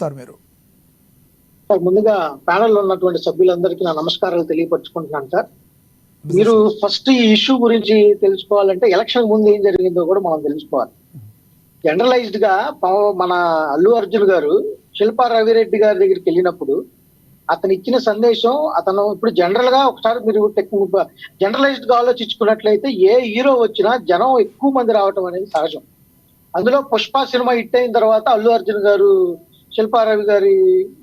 Sir మీరు ముందుగా panel లో ఉన్నటువంటి సభ్యులందరికీ నా నమస్కారాలు తెలియపరచుకుంటున్నాను సార్. మీరు ఫస్ట్ ఈ ఇష్యూ గురించి తెలుసుకోవాలంటే ఎలక్షన్ ముందు ఏం జరిగిందో కూడా మనం తెలుసుకోవాలి. జనరలైజ్డ్ గా మన అల్లు అర్జున్ గారు శిల్పా రవిరెడ్డి గారి దగ్గరికి వెళ్ళినప్పుడు అతను ఇచ్చిన సందేశం, అతను ఇప్పుడు జనరల్ గా ఒకసారి మీరు జనరలైజ్డ్ గా ఆలోచించుకున్నట్లయితే ఏ హీరో వచ్చినా జనం ఎక్కువ మంది రావటం అనేది సహజం. అందులో పుష్ప సినిమా హిట్ అయిన తర్వాత అల్లు అర్జున్ గారు శిల్పా రవి గారి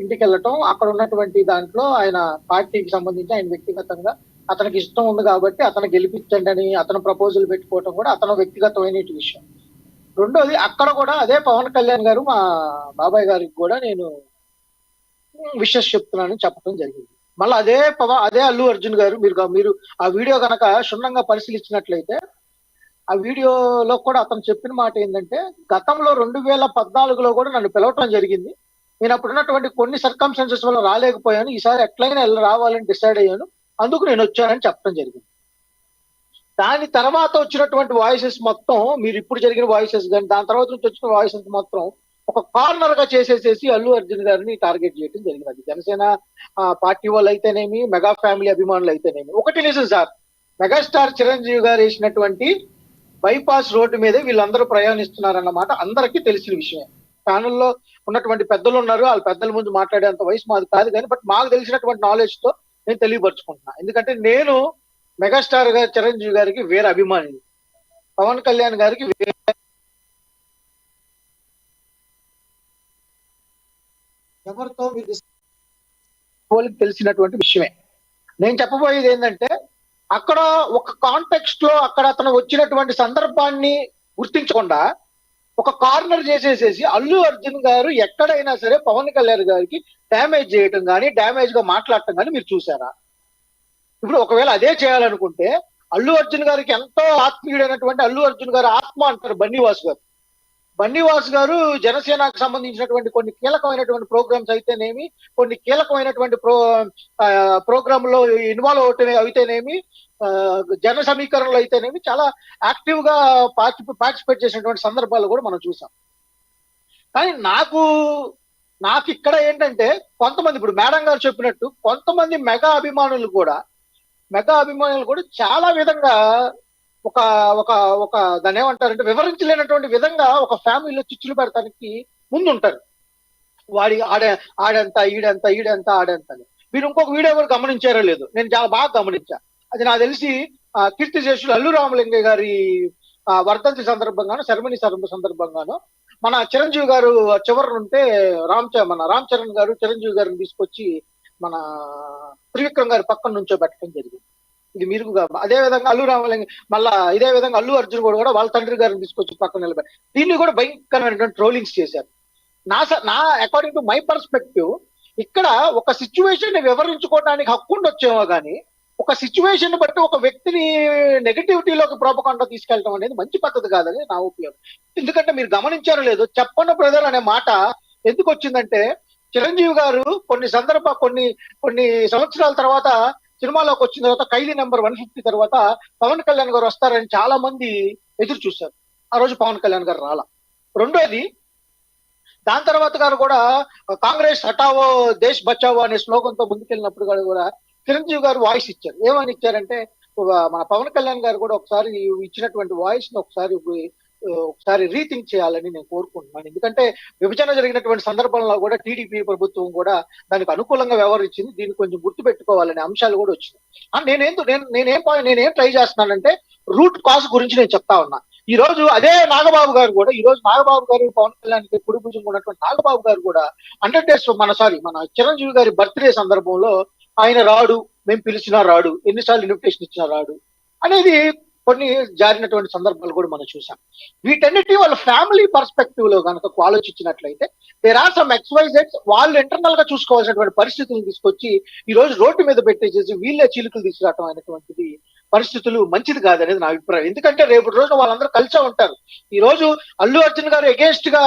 ఇంటికి వెళ్ళటం, అక్కడ ఉన్నటువంటి దాంట్లో ఆయన పార్టీకి సంబంధించి ఆయన వ్యక్తిగతంగా అతనికి ఇష్టం ఉంది కాబట్టి అతను గెలిపించండి అని అతను ప్రపోజల్ పెట్టుకోవటం కూడా అతను వ్యక్తిగతమైన విషయం. రెండోది, అక్కడ కూడా అదే పవన్ కళ్యాణ్ గారు మా బాబాయ్ గారికి కూడా నేను విషెస్ చెప్తున్నానని చెప్పడం జరిగింది. మళ్ళీ అదే అల్లు అర్జున్ గారు మీరు ఆ వీడియో కనుక క్షుణ్ణంగా పరిశీలించినట్లయితే ఆ వీడియోలో కూడా అతను చెప్పిన మాట ఏంటంటే, గతంలో 2014లో కూడా నన్ను పిలవటం జరిగింది. నేను అప్పుడు ఉన్నటువంటి కొన్ని సర్కమ్స్టాన్సెస్ వల్ల రాలేకపోయాను. ఈసారి ఎట్లయినా రావాలని డిసైడ్ అయ్యాను, అందుకు నేను వచ్చానని చెప్పడం జరిగింది. దాని తర్వాత వచ్చినటువంటి వాయిసెస్ మొత్తం, మీరు ఇప్పుడు జరిగిన వాయిసెస్ కానీ దాని తర్వాత నుంచి వచ్చిన వాయిసెస్ మొత్తం ఒక కార్నర్ గా చేసేసేసి అల్లు అర్జున్ గారిని టార్గెట్ చేయడం జరిగింది. అది జనసేన పార్టీ వాళ్ళు అయితేనేమి, మెగా ఫ్యామిలీ అభిమానులు అయితేనేమి. ఒకటి నిజం సార్, మెగాస్టార్ చిరంజీవి గారు వేసినటువంటి బైపాస్ రోడ్డు మీదే వీళ్ళందరూ ప్రయాణిస్తున్నారన్నమాట అందరికీ తెలిసిన విషయమే. ప్యానెల్లో ఉన్నటువంటి పెద్దలు ఉన్నారు, వాళ్ళ పెద్దల ముందు మాట్లాడేంత వయసు మాది కాదు కానీ, బట్ మాకు తెలిసినటువంటి నాలెడ్జ్ తో నేను తెలియపరుచుకుంటున్నా. ఎందుకంటే నేను మెగాస్టార్ గారు చిరంజీవి గారికి వేరే అభిమాని, పవన్ కళ్యాణ్ గారికి వేరే, ఎవరితో తెలిసినటువంటి విషయమే. నేను చెప్పబోయేది ఏంటంటే, అక్కడ ఒక కాంటెక్స్ట్ లో అక్కడ అతను వచ్చినటువంటి సందర్భాన్ని గుర్తించకుండా ఒక కార్నర్ చేసేసేసి అల్లు అర్జున్ గారు ఎక్కడైనా సరే పవన్ కళ్యాణ్ గారికి డ్యామేజ్ చేయటం కానీ, డ్యామేజ్ గా మాట్లాడటం కానీ మీరు చూసారా? ఇప్పుడు ఒకవేళ అదే చేయాలనుకుంటే అల్లు అర్జున్ గారికి ఎంతో ఆత్మీయుడైనటువంటి అల్లు అర్జున్ గారు ఆత్మ అంటారు బన్నీవాస్ గారు జనసేనకు సంబంధించినటువంటి కొన్ని కీలకమైనటువంటి ప్రోగ్రామ్స్ అయితేనేమి, కొన్ని కీలకమైనటువంటి ప్రోగ్రామ్ లో ఇన్వాల్వ్ అయితేనేమి, జన సమీకరణలు అయితేనేమి చాలా యాక్టివ్ గా పార్టిసిపేట్ చేసినటువంటి సందర్భాలు కూడా మనం చూసాం. కానీ నాకు ఇక్కడ ఏంటంటే, కొంతమంది ఇప్పుడు మేడం గారు చెప్పినట్టు కొంతమంది మెగా అభిమానులు కూడా చాలా విధంగా ఒక ఒక ఒక దాన్ని ఏమంటారంటే వివరించలేనటువంటి విధంగా ఒక ఫ్యామిలీలో చిచ్చులు పెడతానికి ముందుంటారు. ఆడంత ఈడంత ఆడంత అని. మీరు ఇంకొక వీడియో కూడా గమనించారో లేదు, నేను చాలా బాగా గమనించా. అది నాకు తెలిసి కీర్తిశేషులు అల్లు రామలింగయ్య గారి వర్ధంతి సందర్భంగాను, సెరమనీ సందర్భంగాను మన చిరంజీవి గారు చివరి ఉంటే రామ్ చరణ్ గారు చిరంజీవి గారిని తీసుకొచ్చి మన త్రివిక్రమ్ గారి పక్కన నుంచో పెట్టడం జరిగింది. ఇది మీరు అదే విధంగా అల్లు రామలింగ మళ్ళా ఇదే విధంగా అల్లు అర్జున్ కూడా వాళ్ళ తండ్రి గారిని తీసుకొచ్చి పక్కన నిలబెట్టి దీన్ని కూడా భయంకరమైనటువంటి ట్రోలింగ్స్ చేశారు. నా అకార్డింగ్ టు మై పర్స్పెక్టివ్, ఇక్కడ ఒక సిచ్యువేషన్ ని వివరించుకోవడానికి హక్కు ఉండొచ్చేమో కానీ, ఒక సిచ్యువేషన్ బట్టి ఒక వ్యక్తిని నెగటివిటీలోకి ప్రోపకాండా తీసుకెళ్ళడం అనేది మంచి పద్ధతి కాదని నా ఒపీనియన్. ఎందుకంటే మీరు గమనించారో లేదో, చెప్పన్న బ్రదర్ అనే మాట ఎందుకు వచ్చిందంటే, చిరంజీవి గారు కొన్ని సంవత్సరాల తర్వాత సినిమాలోకి వచ్చిన తర్వాత ఖైదీ నెంబర్ 150 తర్వాత పవన్ కళ్యాణ్ గారు వస్తారని చాలా మంది ఎదురు చూశారు. ఆ రోజు పవన్ కళ్యాణ్ గారు రాలా. రెండోది, దాని తర్వాత గారు కూడా కాంగ్రెస్ హటావో దేశ్ బచావో అనే స్లోగన్తో ముందుకెళ్ళినప్పుడు కూడా చిరంజీవి గారు వాయిస్ ఇచ్చారు. ఏమని ఇచ్చారంటే, మన పవన్ కళ్యాణ్ గారు కూడా ఒకసారి ఇచ్చినటువంటి వాయిస్ ని ఒకసారి రీథింక్ చేయాలని నేను కోరుకుంటున్నాను. ఎందుకంటే విభజన జరిగినటువంటి సందర్భంలో కూడా టీడీపీ ప్రభుత్వం కూడా దానికి అనుకూలంగా వ్యవహరించింది. దీన్ని కొంచెం గుర్తు పెట్టుకోవాలనే అంశాలు కూడా వచ్చినాయి. నేనేం ట్రై చేస్తున్నానంటే, రూట్ కాజ్ గురించి నేను చెప్తా ఉన్నా. ఈ రోజు అదే నాగబాబు గారు పవన్ కళ్యాణ్ కుడి భుజం ఉన్నటువంటి నాగబాబు గారు కూడా 100 days మన చిరంజీవి గారి బర్త్డే సందర్భంలో ఆయన రాడు, మేము పిలిచినా రాడు, ఎన్నిసార్లు ఇన్విటేషన్ ఇచ్చినా రాడు అనేది కొన్ని జారినటువంటి సందర్భాలు కూడా మనం చూసాం. వీటన్నిటి వాళ్ళ ఫ్యామిలీ పర్స్పెక్టివ్ లో కనుక ఆలోచించినట్లయితే దేర్ ఆర్ సమ్ XYZ వాళ్ళు ఇంటర్నల్ గా చూసుకోవాల్సినటువంటి పరిస్థితులను తీసుకొచ్చి ఈ రోజు రోడ్డు మీద పెట్టేసేసి వీళ్ళే చీలికలు తీసుకురావడం అనేటువంటిది పరిస్థితులు మంచిది కాదనేది నా అభిప్రాయం. ఎందుకంటే రేపు రోజున వాళ్ళందరూ కలిసే ఉంటారు. ఈ రోజు అల్లు అర్జున్ గారు ఎగేన్స్ట్ గా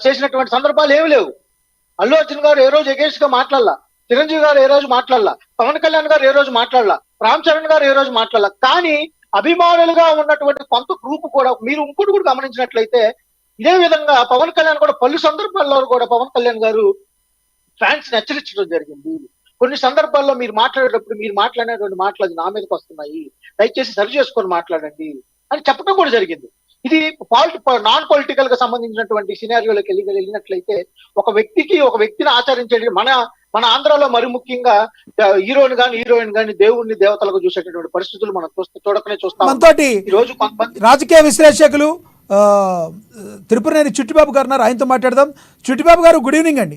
చేసినటువంటి సందర్భాలు ఏమి లేవు. అల్లు అర్జున్ గారు ఏ రోజు ఎగేన్స్ట్ గా మాట్లాడాల, చిరంజీవి గారు ఏ రోజు మాట్లాడాల, పవన్ కళ్యాణ్ గారు ఏ రోజు మాట్లాడాల, రామ్ చరణ్ గారు ఏ రోజు మాట్లాడాల. కానీ అభిమానులుగా ఉన్నటువంటి కొంత గ్రూప్ కూడా, మీరు ఇంకోటి కూడా గమనించినట్లయితే, ఇదే విధంగా పవన్ కళ్యాణ్ కూడా పలు సందర్భాల్లో కూడా పవన్ కళ్యాణ్ గారు ఫ్యాన్స్ ని హెచ్చరించడం జరిగింది. కొన్ని సందర్భాల్లో మీరు మాట్లాడేటప్పుడు మీరు మాట్లాడినటువంటి మాటలు అది నా మీదకి వస్తున్నాయి, దయచేసి సరి చేసుకొని మాట్లాడండి అని చెప్పడం కూడా జరిగింది. ఇది నాన్ పొలిటికల్ గా సంబంధించినటువంటి సినారియోలోకి వెళ్ళినట్లయితే ఒక వ్యక్తిని ఆచరించే మన ఆంధ్రాలో మరి ముఖ్యంగా హీరోయిన్ గాని దేవుణ్ణి దేవతలకు చూసేటటువంటి పరిస్థితులు మనం చూడకనే చూస్తాం. మనతోటి ఈ రోజు కొంతమంది రాజకీయ విశ్లేషకులు తిరుపతినేని చిట్టిబాబు గారు ఉన్నారు, ఆయనతో మాట్లాడదాం. చిట్టిబాబు గారు, గుడ్ ఈవినింగ్ అండి.